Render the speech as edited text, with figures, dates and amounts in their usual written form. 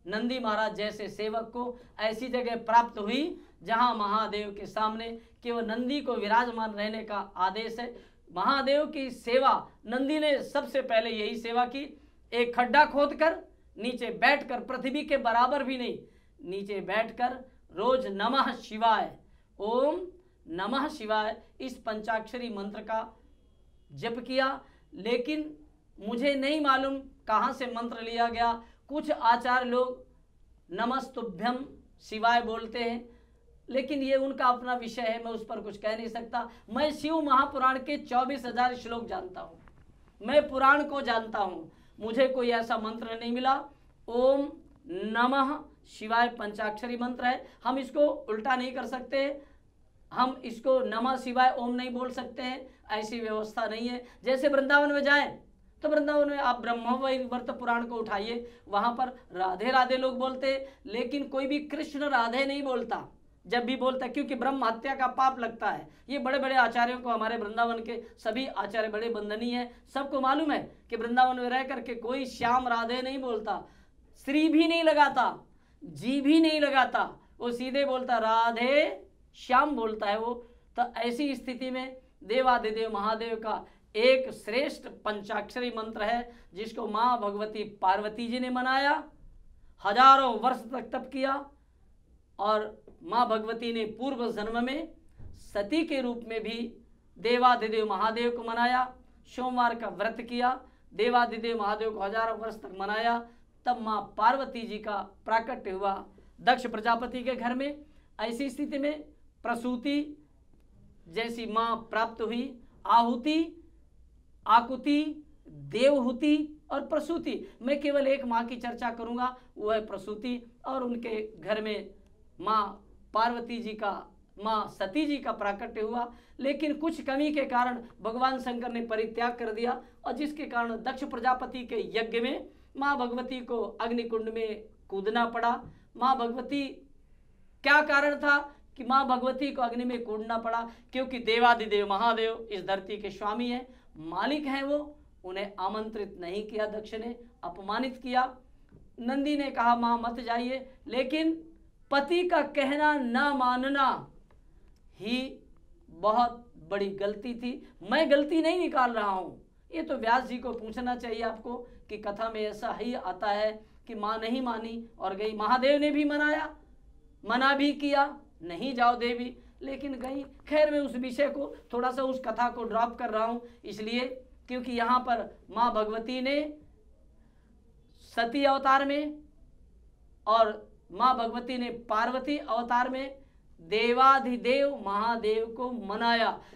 नंदी महाराज जैसे सेवक को ऐसी जगह प्राप्त हुई जहां महादेव के सामने केवल नंदी को विराजमान रहने का आदेश है। महादेव की सेवा नंदी ने सबसे पहले यही सेवा की, एक खड्डा खोदकर नीचे बैठकर, पृथ्वी के बराबर भी नहीं, नीचे बैठकर रोज नमः शिवाय, ओम नमः शिवाय इस पंचाक्षरी मंत्र का जप किया। लेकिन मुझे नहीं मालूम कहाँ से मंत्र लिया गया। कुछ आचार्य लोग नमस्तुभ्यम शिवाय बोलते हैं, लेकिन ये उनका अपना विषय है, मैं उस पर कुछ कह नहीं सकता। मैं शिव महापुराण के 24,000 श्लोक जानता हूँ, मैं पुराण को जानता हूँ, मुझे कोई ऐसा मंत्र नहीं मिला। ओम नमः शिवाय पंचाक्षरी मंत्र है, हम इसको उल्टा नहीं कर सकते, हम इसको नमः शिवाय ओम नहीं बोल सकते हैं, ऐसी व्यवस्था नहीं है। जैसे वृंदावन में जाएं तो वृंदावन में आप ब्रह्मवैवर्त पुराण को उठाइए, वहाँ पर राधे राधे लोग बोलते, लेकिन कोई भी कृष्ण राधे नहीं बोलता जब भी बोलता, क्योंकि ब्रह्म हत्या का पाप लगता है। ये बड़े बड़े आचार्यों को, हमारे वृंदावन के सभी आचार्य बड़े बंदनीय हैं, सबको मालूम है कि वृंदावन में रह करके कोई श्याम राधे नहीं बोलता, श्री भी नहीं लगाता, जी भी नहीं लगाता, वो सीधे बोलता राधे श्याम बोलता है वो। तो ऐसी स्थिति में देवादिदेव महादेव का एक श्रेष्ठ पंचाक्षरी मंत्र है जिसको माँ भगवती पार्वती जी ने मनाया, हजारों वर्ष तक तप किया, और माँ भगवती ने पूर्व जन्म में सती के रूप में भी देवादिदेव महादेव को मनाया, सोमवार का व्रत किया, देवादिदेव महादेव को हजारों वर्ष तक मनाया, तब माँ पार्वती जी का प्राकट्य हुआ दक्ष प्रजापति के घर में। ऐसी स्थिति में प्रसूति जैसी माँ प्राप्त हुई, आहुति, आकुति, देवहुति और प्रसूति। मैं केवल एक माँ की चर्चा करूंगा, वो है प्रसूति, और उनके घर में माँ पार्वती जी का, माँ सती जी का प्राकट्य हुआ। लेकिन कुछ कमी के कारण भगवान शंकर ने परित्याग कर दिया, और जिसके कारण दक्ष प्रजापति के यज्ञ में माँ भगवती को अग्निकुंड में कूदना पड़ा। माँ भगवती, क्या कारण था कि माँ भगवती को अग्नि में कूदना पड़ा? क्योंकि देवादिदेव महादेव इस धरती के स्वामी हैं, मालिक हैं वो, उन्हें आमंत्रित नहीं किया, दक्ष ने अपमानित किया। नंदी ने कहा माँ मत जाइए, लेकिन पति का कहना ना मानना ही बहुत बड़ी गलती थी। मैं गलती नहीं निकाल रहा हूँ, ये तो व्यास जी को पूछना चाहिए आपको कि कथा में ऐसा ही आता है कि माँ नहीं मानी और गई। महादेव ने भी मनाया, मना भी किया, नहीं जाओ देवी, लेकिन गई। खैर मैं उस विषय को थोड़ा सा, उस कथा को ड्रॉप कर रहा हूँ, इसलिए क्योंकि यहाँ पर माँ भगवती ने सती अवतार में और माँ भगवती ने पार्वती अवतार में देवाधिदेव महादेव को मनाया।